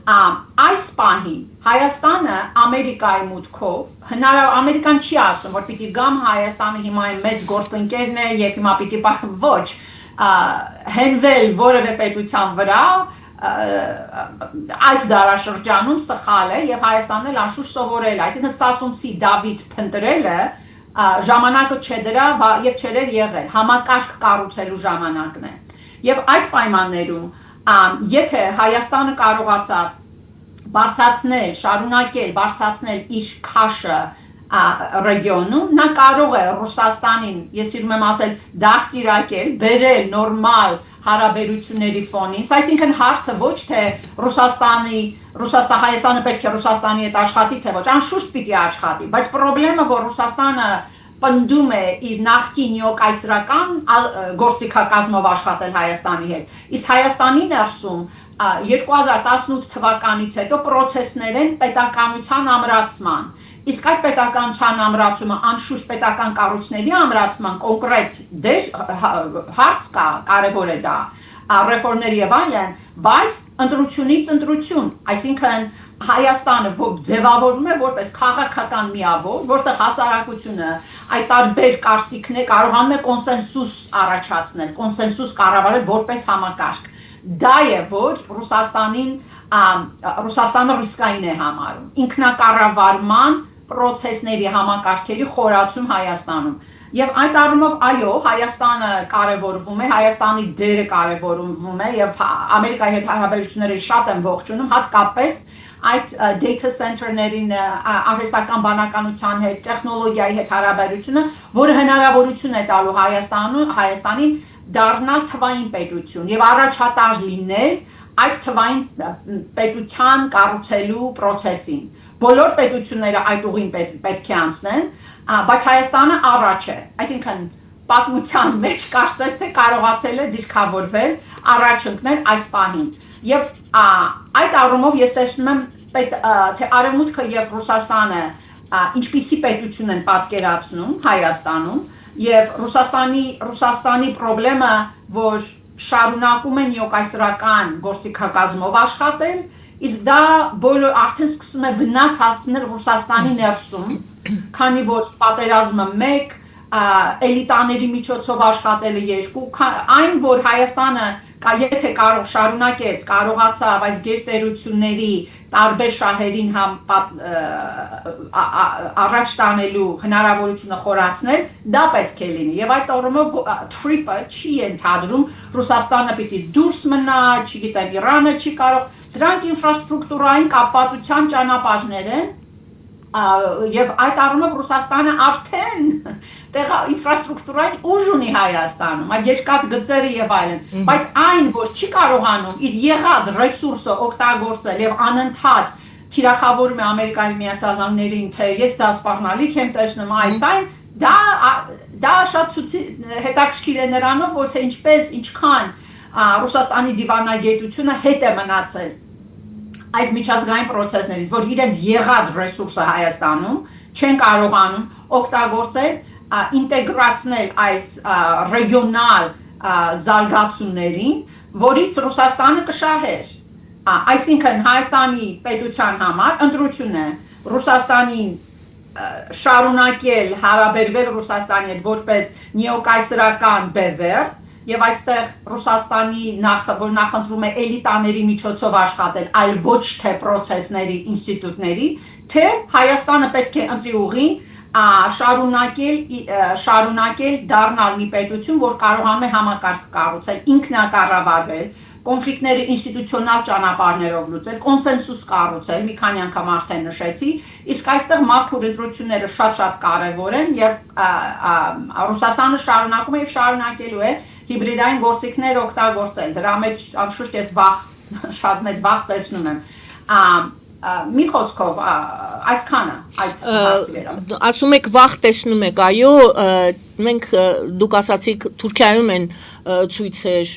Այս պահին Հայաստանը Ամերիկայի մուտքով Ամերիկան չի ասում, որ պիտի գամ Հայաստանը հիմա մեծ գործընկերն է եւ հիմա պիտի ոչ հենվել որևէ պետության վրա այս դարաշրջանում սխալ է եւ Հայաստանն էլ անշուշտ սովորել, այսինքն Սասունցի Դավիթ փնտրելը ժամանակը չէ դրա եւ չէր եղել, համակարգ կառուցելու ժամանակն է։ Եվ այդ պայմաններում եթե Հայաստանը կարողացավ շարունակել իր քաշը ռեգիոնում, նա կարող է Ռուսաստանին, ես սիրում եմ ասել, դաստիարակել, բերել նորմալ հարաբերությունների ֆոնին, այսինքն հարցը ոչ թե Հայաստանը պետք է Ռուսաստանի հետ աշխատի, թե ոչ, անշուշտ պիտի աշխատի, բայց խնդրեմը, որ Ռուսաստանը պնդում է իր նախկին նեոկայսրական գործիքակազմով աշխատել Հայաստանի հետ, իսկ Հայաստանի ներսում 2018 թվականից հետո պրոցեսներ են պետականության ամրացման, իսկ այդ պետականության ամրացումը անշուշտ պետական կառույցների ամրացման կոնկրետ հարց կա, կարևոր է դա, ռեֆորմներ եւ այլն, բայց ընտրությունից ընտրություն, այսինքն Հայաստանը ձևավորվում է որպես քաղաքական միավոր, որտեղ հասարակությունը այդ տարբեր կարծիքներ կարողանում է կոնսենսուս առաջացնել, կոնսենսուս կառավարել որպես համակարգ։ Դա է, որ Ռուսաստանը ռիսկային է համարում, ինքնակառավարման պրոցեսների համակարգերի խորացում Հայաստանում։ Եվ այդ առումով այո, Հայաստանը կարևորվում է, Հայաստանի դերը կարևորվում է եւ Ամերիկայի հետ հարաբերությունները շատ են ողջունում, հատկապես այդ data center-ներին արհեստական բանականության հետ, տեխնոլոգիայի հետ հարաբերությունը, որը հնարավորություն է տալու Հայաստանին դառնալ թվային պետություն եւ առաջատար լինել այդ թվային պետության կառուցելու process-ին։ Բոլոր պետությունները այդ ուղին պետք է անցնեն, բայց Հայաստանը առաջ է, այսինքն պատմության մեջ կարծես թե կարողացել է դիրքավորվել, առաջ ընկնել այս պահին։ Եվ այդ առումով ես տեսնում եմ թե Արևմուտքը եւ Ռուսաստանը ինչպիսի պետություն են պատկերացնում Հայաստանում եւ Ռուսաստանի խնդրեմը, որ շարունակում են նեոկայսրական գործիքակազմով աշխատել, իսկ դա արդեն սկսում է վնաս հասցնել Ռուսաստանի ներսում, քանի որ պատերազմը 1, էլիտաների միջոցով աշխատելը 2, այն որ Հայաստանը եթե կարողացավ այս գերտերությունների տարբեր շահերին առաջ տանելու հնարավորությունը խորացնել, դա պետք է լինի։ Եվ այդ առումով թրիպը չի ենթադրում Ռուսաստանը պիտի դուրս մնա, չգիտեմ, Իրանը չի կարող, դրանք ինֆրաստրուկտուրային կապվածության ճանապարհներ են, եւ այդ առումով Ռուսաստանը արդեն ինֆրաստրուկտուրային ուժ ունի Հայաստանում, այդ երկաթ գծերը եւ այլն, բայց այն, որ չի կարողանում իր եղած ռեսուրսը օգտագործել եւ անընդհատ թիրախավորում է Ամերիկայի Միացյալ Նահանգներին, թե ես դա սպառնալիք եմ տեսնում, այն, դա շատ հետաքրքիր է նրանով, որ թե ինչքան Ռուսաստանի դիվանագիտությունը հետ է մնացել այս միջազգային process-ներից, որ իրենց եղած ռեսուրսը Հայաստանում չեն կարողանում օգտագործել, ինտեգրացնել այս ռեգիոնալ զարգացումներին, որից Ռուսաստանը կշահեր։ Այսինքն Հայաստանի պետության համար ընտրությունը Ռուսաստանին շարունակել հարաբերվել Ռուսաստանի հետ որպես նեոկայսրական բևեռ, եւ այստեղ Ռուսաստանի որ նախընտրում է էլիտաների միջոցով աշխատել, այլ ոչ թե process-ների, ինստիտուտների, թե Հայաստանը պետք է ընտրի ուղին շարունակել դառնալ մի պետություն, որ կարողանում է համակարգ կառուցել, ինքնակառավարվել, կոնֆլիկտները ինստիտուցիոնալ ճանապարհներով լուծել, կոնսենսուս կառուցել, մի քանի անգամ արդեն նշեցի, իսկ այստեղ մաքուր ընտրությունները շատ կարևոր են եւ Ռուսաստանը շարունակում է եւ շարունակելու է հիբրիդային գործիքներ օգտագործել։ Դրա մեջ անշուշտ ես շատ մեծ վախ տեսնում եմ։ Մի խոսքով այսքանը այդ հարցի վերաբերյալ։ Ասում եք վախ տեսնում եք, այո, մենք դուք ասացիք Թուրքիայում են ցույցեր,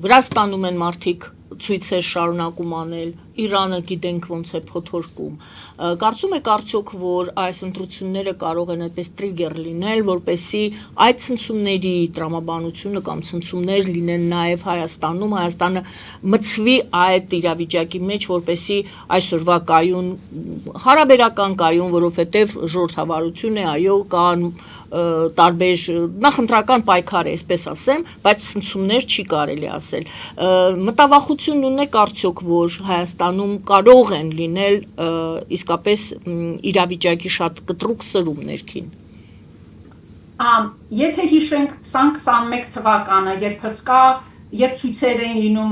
Վրաստանում են մարդիկ ցույցեր շարունակում անել, Իրանը գիտենք ոնց է փոթորկում։ Կարծում եք արդյոք, որ այս ընտրությունները կարող են այդպես տրիգեր լինել, որպեսզի այդ ցնցումների տրամաբանությունը կամ ցնցումներ լինեն նաև Հայաստանում, Հայաստանը մցվի այդ իրավիճակի մեջ, որպեսզի այսօրվա կայուն հարաբերական կայուն, որովհետև ժողովրդավարություն է, այո, կան տարբեր նախընտրական պայքար է, այսպես ասեմ, բայց ցնցումներ չի կարելի ասել։ Մտավախություն ունեք արդյոք, որ Հայաստանում կարող են լինել իսկապես իրավիճակի շատ կտրուկ սրում ներքին։ Եթե հիշենք 2021 թվականը, երբ ցույցեր էին լինում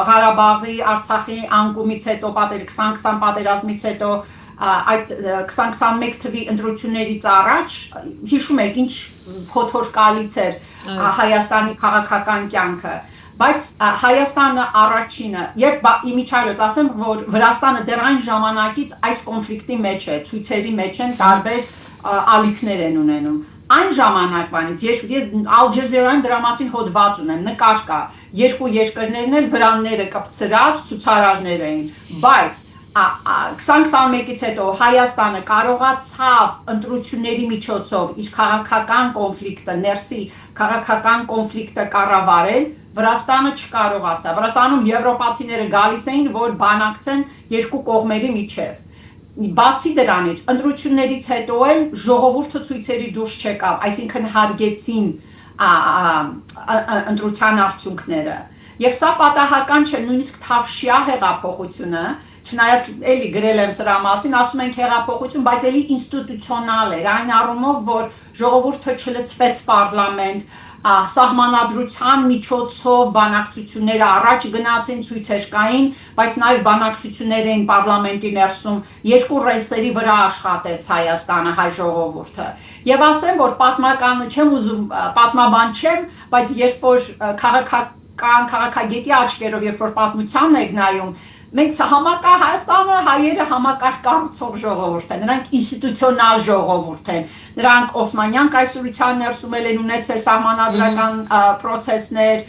Ղարաբաղի, Արցախի անկումից հետո, 2020 պատերազմից հետո, այդ 2021 թվի ընտրություններից առաջ, հիշում եք ինչ փոթորկալից էր Հայաստանի քաղաքական կյանքը, բայց Հայաստանը առաջինը եւ իմիջիայլոց ասեմ, որ Վրաստանը դեռ այն ժամանակից այս կոնֆլիկտի մեջ է, ցույցերի մեջ են, տարբեր ալիքներ են ունենում։ Այն ժամանակվանից ես Al Jazeera-ին դրա մասին հոդված ունեմ, նկար կա, երկու երկրներն էլ վրանները կպցրած ցուցարարներ էին, բայց 2021-ից հետո Հայաստանը կարողացավ ընտրությունների միջոցով իր քաղաքական կոնֆլիկտը, ներսի քաղաքական կոնֆլիկտը կառավարել, Վրաստանը չկարողացավ։ Վրաստանում եվրոպացիները գալիս էին, որ բանակցեն երկու կողմերի միջև։ Բացի դրանից, ընտրություններից հետո էլ ժողովուրդը ցույցերի դուրս չեկավ, այսինքն հարգեցին ընտրության արդյունքները։ Եվ սա պատահական չէ, նույնիսկ Թավշյա հեղափոխությունը, չնայած էլի գրել եմ սրա մասին, ասում ենք հեղափոխություն, բայց էլի ինստիտուցիոնալ էր, այն առումով, որ ժողովուրդը չլցվեց պարլամենտ, սահմանադրության միջոցով բանակցությունները առաջ գնացին, ցույցեր կային, բայց նաև բանակցություններ էին պարլամենտի ներսում, երկու ռեսերի վրա աշխատեց Հայաստանը, հայ ժողովուրդը։ Եվ ասեմ, որ պատմականը չեմ ուզում, պատմաբան չեմ, բայց երբ որ քաղաքագետի աչքերով, երբ որ պատմությանն եք նայում, մենք Հայաստանը հայերը համակարգ կառուցող ժողովուրդ են, նրանք ինստիտուցիոնալ ժողովուրդ են, նրանք Օսմանյան կայսրության ներսում են ունեցել սահմանադրական պրոցեսներ,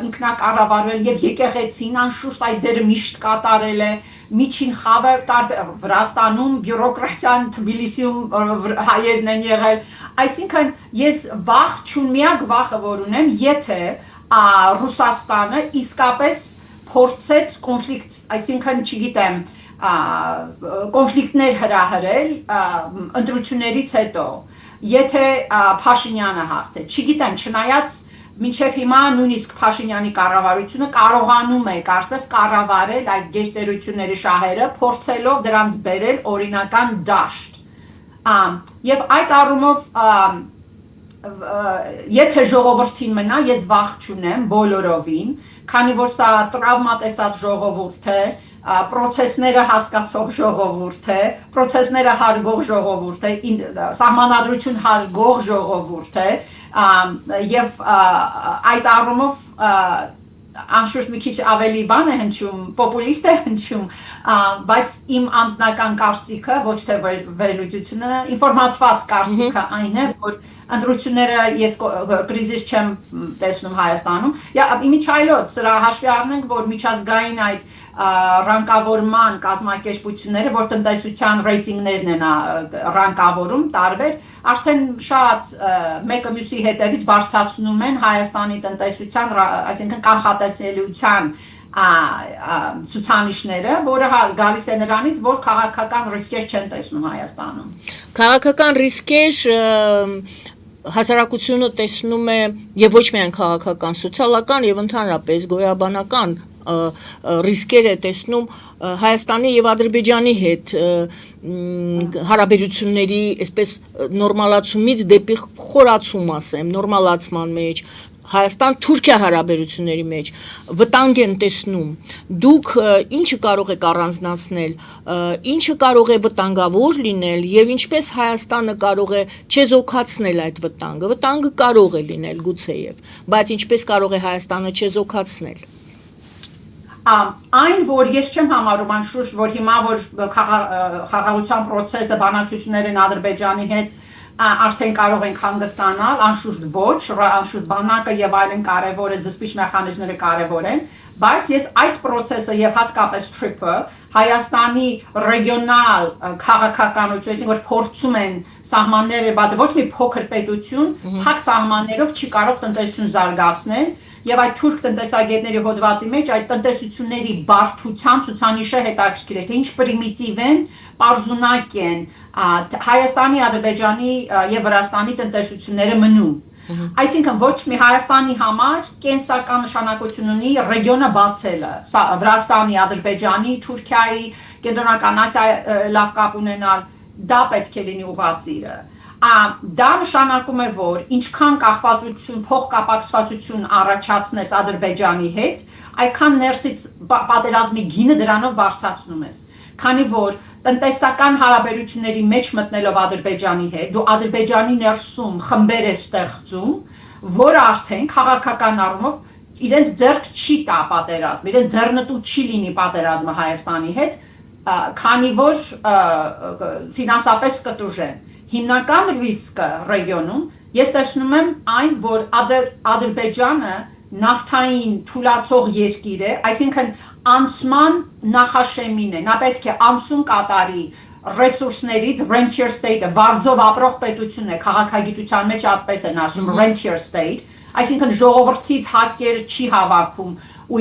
ինքնակառավարվել եւ եկեղեցին անշուշտ այդ դերը միշտ կատարել է, միջին խավը Վրաստանում բյուրոկրատիան Թբիլիսիում հայերն են եղել, այսինքն ես վախ չունեմ, միակ վախը որ ունեմ, եթե Ռուսաստանը իսկապես փորձեց կոնֆլիկտ, այսինքն չգիտեմ, կոնֆլիկտներ հրահրել ընտրություններից հետո, եթե Փաշինյանը հաղթե, չգիտեմ, չնայած մինչև հիմա նույնիսկ Փաշինյանի կառավարությունը կարողանում է կարծես կառավարել այս գերտերությունների շահերը, փորձելով դրանց բերել օրինական դաշտ։ Եվ այդ առումով եթե ժողովրդին մնա, ես վախ չունեմ բոլորովին, քանի որ սա տրավմա տեսած ժողովուրդ է, պրոցեսները հասկացող ժողովուրդ է, պրոցեսները հարգող ժողովուրդ է, սահմանադրություն հարգող ժողովուրդ է, եւ այդ առումով անշուշտ մի քիչ ավելի բան է հնչում, պոպուլիստ է հնչում, բայց իմ անձնական կարծիքը, ոչ թե վերլուծությունը, ինֆորմացված կարծիքը այն է, որ ընտրությունները ես կրիզիս չեմ տեսնում Հայաստանում։ Իմիջիայլոց սրա հաշվի առնենք, որ միջազգային այդ ռանկավորման կազմակերպությունները, որ տնտեսության ռեյտինգներն են ռանկավորում տարբեր, արդեն շատ մեկը մյուսի հետևից բարձրացնում են Հայաստանի տնտեսության, այսինքն կանխատեսելիության ցուցանիշները, որը գալիս է նրանից, որ քաղաքական ռիսկեր չեն տեսնում Հայաստանում։ Քաղաքական ռիսկեր հասարակությունը տեսնում է եւ ոչ միայն քաղաքական, սոցիալական եւ ընդհանրապես գոյաբանական ռիսկեր է տեսնում Հայաստանի եւ Ադրբեջանի հետ հարաբերությունների այսպես նորմալացումից դեպի խորացում, ասեմ, նորմալացման մեջ, Հայաստան-Թուրքիա հարաբերությունների մեջ վտանգ են տեսնում, դուք ինչը կարող եք առանձնացնել, ինչը կարող է վտանգավոր լինել եւ ինչպես Հայաստանը կարող է չեզոքացնել այդ վտանգը։ Վտանգը կարող է լինել գուցեև, բայց ինչպես կարող է Հայաստանը չեզոքացնել։ Այն, որ ես չեմ համարում անշուշտ, որ հիմա որ խաղաղության process-ը բանակցություններ են Ադրբեջանի հետ արդեն կարող ենք հանգստանալ, անշուշտ ոչ, անշուշտ բանակը եւ այլն կարեւոր է, զսպիչ մեխանիզմները կարեւոր են, բայց ես այս process-ը եւ հատկապես TRIP-ը Հայաստանի ռեգիոնալ քաղաքականություն, այսինքն որ փորձում են սահմանները բացել, ոչ մի փոքր պետություն, փակ սահմաններով չի կարող տնտեսություն զարգացնել, եւ այդ թուրք տնտեսագետների հոդվածի մեջ այդ տնտեսությունների բարդության ցուցանիշը հետաքրքիր է, թե ինչ պրիմիտիվ են, պարզունակ են Հայաստանի, Ադրբեջանի եւ Վրաստանի տնտեսությունները մնում։ Այսինքն ոչ մի Հայաստանի համար կենսական նշանակություն ունի ռեգիոնը բացելը, Վրաստանի, Ադրբեջանի, Թուրքիայի, Կենտրոնական Ասիայի լավ կապ ունենալ, դա պետք է լինի ուղղածիրը։ Դա նշանակում է, որ ինչքան կախվածություն, փոխկապակցվածություն առաջացնես Ադրբեջանի հետ, այդքան ներսից պատերազմի գինը դրանով բարձրացնում ես։ Քանի որ տնտեսական հարաբերությունների մեջ մտնելով Ադրբեջանի հետ, դու Ադրբեջանի ներսում խմբեր ես ստեղծում, որ արդեն քաղաքական առումով իրենց ձեռք չի տա պատերազմ, իրենց ձեռնտու չի լինի պատերազմը Հայաստանի հետ, քանի որ ֆինանսապես կտուժեն։ Հիմնական ռիսկը ռեգիոնում ես տեսնում եմ այն, որ Ադրբեջանը նավթային թուլացող երկիր է, այսինքն անցման նախաշեմին է, նա պետք է անցում կատարի ռեսուրսներից, rentier state-ը, վարձով ապրող պետություն է, քաղաքագիտության մեջ այդպես են ասում, rentier state, այսինքն ժողովրդից հարկեր չի հավաքում ու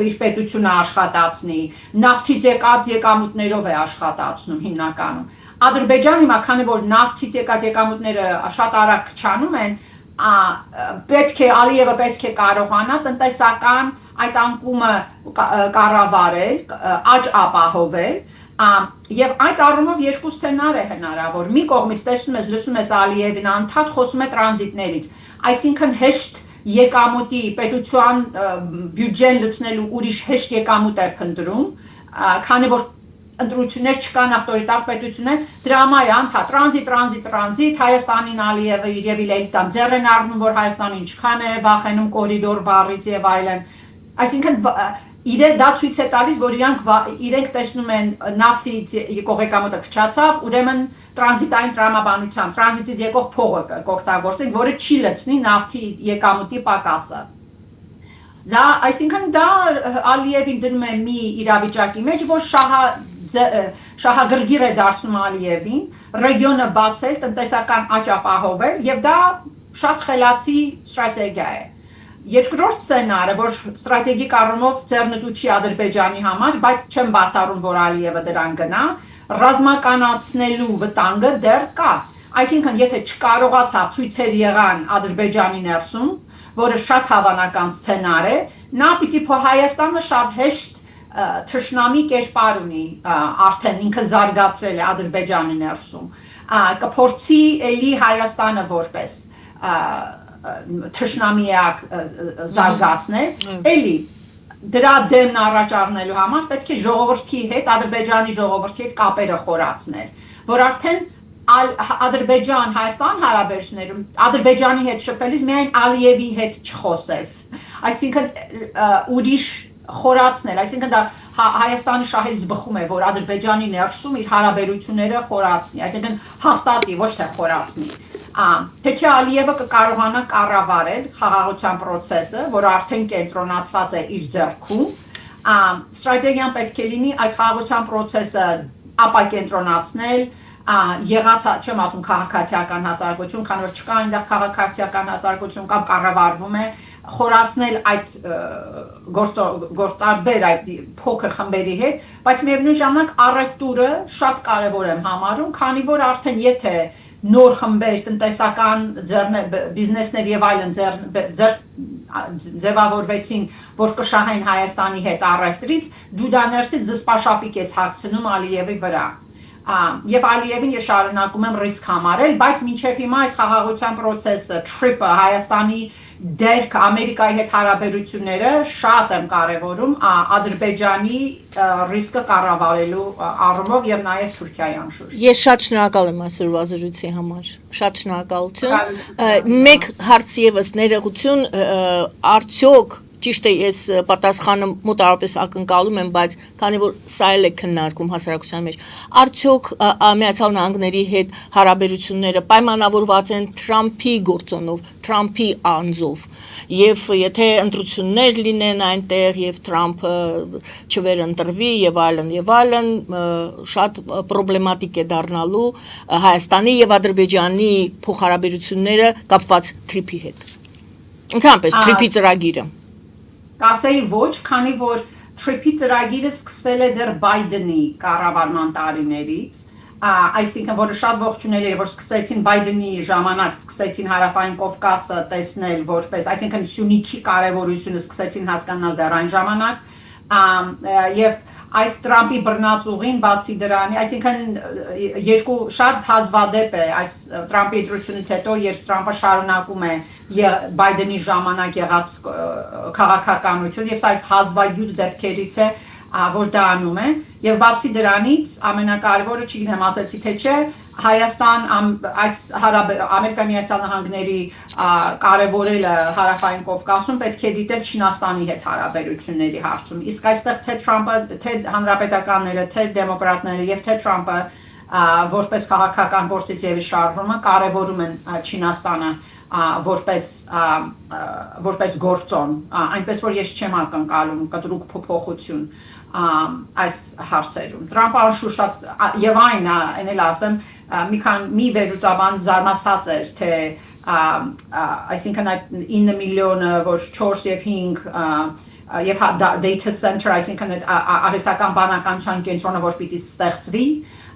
իր պետությունը աշխատացնի, նավթից եկած եկամուտներով է աշխատացնում հիմնականում։ Ադրբեջանը հիմա քանի որ նավթից եկած եկամուտները շատ արագ քչանում են, Ալիևը պետք է կարողանա տնտեսական այդ անկումը կառավարել, աճ ապահովել, եւ այդ առումով երկու սցենար է հնարավոր։ Մի կողմից տեսնում ես, լսում ես Ալիևին անդադ խոսում է տրանզիտներից, այսինքն հեշտ եկամուտի պետության բյուջեն լցնելու ուրիշ հեշտ եկամուտ է փնտրում, քանի որ ընտրություններ չկան ավտորիտար պետություններ, դրա համար է անդադ տրանզիտ, Հայաստանին Ալիևը եւ Իլելտան ձեռ են առնում, որ Հայաստանը ինչքան է վախենում կորիդոր բառից եւ այլն։ Այսինքն դա ցույց է տալիս, որ իրենք տեսնում են նավթից եկող եկամուտը քչացավ, ուրեմն տրանզիտային տրամաբանությամբ, տրանզիտից եկող փողը կօգտագործենք, որը չի լցնի նավթի եկամուտի պակասը։ Այսինքն դա Ալիևին դնում է մի իրավիճակի մեջ, որ շահագրգիռ է դարձնում Ալիևին, ռեգիոնը բացել, տնտեսական աճ ապահովել եւ դա շատ խելացի ստրատեգիա է։ Երկրորդ սցենարը, որ ստրատեգիկ առումով ձեռնտու չի Ադրբեջանի համար, բայց չեմ բացառում, որ Ալիևը դրան գնա, ռազմականացնելու վտանգը դեռ կա։ Այսինքն, եթե չկարողացավ ցույցեր եղան Ադրբեջանի ներսում, որը շատ հավանական սցենար է, նա պիտի Հայաստանը շատ հեշտ թշնամի կերպար ունի, արդեն ինքը զարգացրել է Ադրբեջանի ներսում, կփորձի էլի Հայաստանը որպես թշնամիակ զարգացնել, էլի դրա դեմն առաջ առնելու համար պետք է ժողովրդի հետ, Ադրբեջանի ժողովրդի հետ կապերը խորացնել, որ արդեն Ադրբեջան-Հայաստան հարաբերություններում Ադրբեջանի հետ շփվելիս միայն Ալիևի հետ չխոսես, այսինքն ուրիշ խորացնել, այսինքն դա Հայաստանի շահերից բխում է, որ Ադրբեջանի ներսում իր հարաբերությունները խորացնի, այսինքն հաստատի, ոչ թե խորացնի։ Թե չէ Ալիևը կկարողանա կառավարել խաղաղության process-ը, որ արդեն կենտրոնացված է իր ձեռքում, ստրատեգիան պետք է լինի այդ խաղաղության process-ը ապակենտրոնացնել, եղած չեմ ասում քաղաքացիական հասարակություն, քանի որ չկա այնտեղ քաղաքացիական հասարակություն կամ կառավարվում է, խորացնել այդ գործարբեր այդ փոքր խմբերի հետ, բայց միևնույն ժամանակ առևտուրը շատ կարևոր եմ համարում, քանի որ արդեն եթե նոր խմբեր, տնտեսական բիզնեսներ եւ այլն ձևավորվեցին, որ կշահեն Հայաստանի հետ առևտրից, դու դա ներսից զսպաշապիկ ես հագցնում Ալիևի վրա։ Եվ Ալիևին ես շարունակում եմ ռիսկ համարել, բայց մինչև հիմա այս խաղաղության process-ը, TRIP-ը, Հայաստանի դերք Ամերիկայի հետ հարաբերությունները շատ եմ կարևորում Ադրբեջանի ռիսկը կառավարելու առումով եւ նաեւ Թուրքիայի անշուշտ։ Ես շատ շնորհակալ եմ այսօրվա զրույցի համար։ Շատ շնորհակալություն։ Մեկ հարց եւս ներողություն, արդյոք ճիշտ է, ես պատասխանը մոտավորապես ակնկալում եմ, բայց քանի որ սա էլ է քննարկում հասարակության մեջ, արդյոք Միացյալ Նահանգների հետ հարաբերությունները պայմանավորված են Թրամփի գործոնով, Թրամփի անձով, եւ եթե ընտրություններ լինեն այնտեղ եւ Թրամփը չվերընտրվի եւ այլն, շատ պրոբլեմատիկ է դառնալու Հայաստանի եւ Ադրբեջանի փոխհարաբերությունները կապված TRIP-ի հետ։ Ընդհանրապես TRIP-ի ծրագիրը։ Կասեի ոչ, քանի որ TRIP-ի ծրագիրը սկսվել է դեռ Բայդենի կառավարման տարիներից, այսինքն որը շատ ողջունել էր, որ սկսեցին Բայդենի ժամանակ սկսեցին Հարավային Կովկասը տեսնել որպես, այսինքն Սյունիքի կարևորությունը սկսեցին հասկանալ դեռ այն ժամանակ, եւ այս Թրամփի բռնածուղին բացի դրանի, այսինքն երկու շատ հազվադեպ է այս Թրամփի ընտրությունից հետո, երբ Թրամփը շարունակում է Բայդենի ժամանակ եղած քաղաքականություն եւ սա այս հազվագյուտ դեպքերից է, որ դա անում է եւ բացի դրանից ամենակարևորը չգիտեմ ասեցի թե չէ Հայաստան այս Ամերիկայի Միացյալ Նահանգների կարևորելը Հարավային Կովկասում պետք է դիտել Չինաստանի հետ հարաբերությունների հարցում իսկ այստեղ թե Թրամփը թե հանրապետականները թե դեմոկրատները եւ թե Թրամփը որպես քաղաքական գործիչ եւ շարժումը կարևորում են Չինաստանը որպես գործոն այնպես որ ես չեմ ակնկալում կտրուկ փոփոխություն այս հարցերում Թրամփը անշուշտ եւ այն էլ ասեմ մի վերլուծաբան զարմացած էր թե այսինքն այդ 9 միլիոնը որ 4 եւ 5 եւ data center այսինքն այդ արհեստական բանականության կենտրոնը որ պիտի ստեղծվի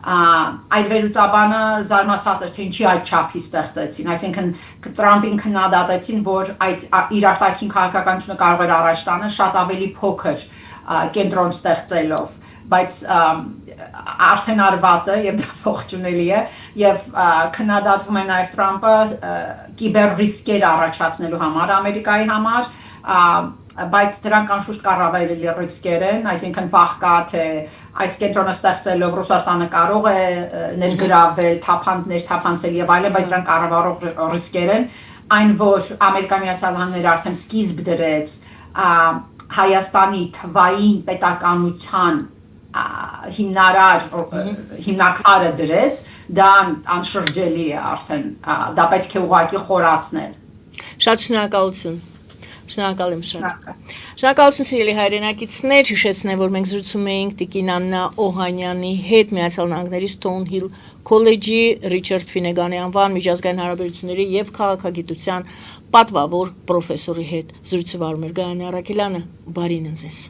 այդ վերլուծաբանը զարմացած էր թե ինչի այդ չափի ստեղծեցին այսինքն Թրամփին քննադատեցին որ այդ իր արտաքին քաղաքականությունը կարող էր առաջ տանել շատ ավելի փոքր կենտրոն ստեղծելով բայց արդեն արված է եւ դա ողջունելի է եւ քննադատվում է նաեւ Թրամփը կիբեր ռիսկեր առաջացնելու համար Ամերիկայի համար բայց դրանք անշուշտ կառավարելի ռիսկեր են, այսինքն վաղ կա թե այս կենտրոնը ստեղծելով Ռուսաստանը կարող է ներգրավել, թափանցել եւ այլն, բայց դրանք կառավարող ռիսկեր են, այն որ Ամերիկայի Միացյալ Նահանգները արդեն սկիզբ դրեց Հայաստանի թվային պետականության հիմնակարը դրեց, դա անշրջելի է արդեն, դա պետք է ուղղակի խորացնել։ Շատ շնորհակալություն։ Շնորհակալ եմ շատ։ Շնորհակալություն սիրելի հայրենակիցներ, հիշեցնեմ, որ մենք զրուցում էինք Տիկին Աննա Օհանյանի հետ Միացյալ Նահանգների Stonehill College-ի Ռիչարդ Ֆինեգանի անվան միջազգային հարաբերությունների եւ քաղաքագիտության պատվավոր պրոֆեսորի հետ զրույցը վարում էր Գայանե Առաքելյանը։ Բարին ձեզ։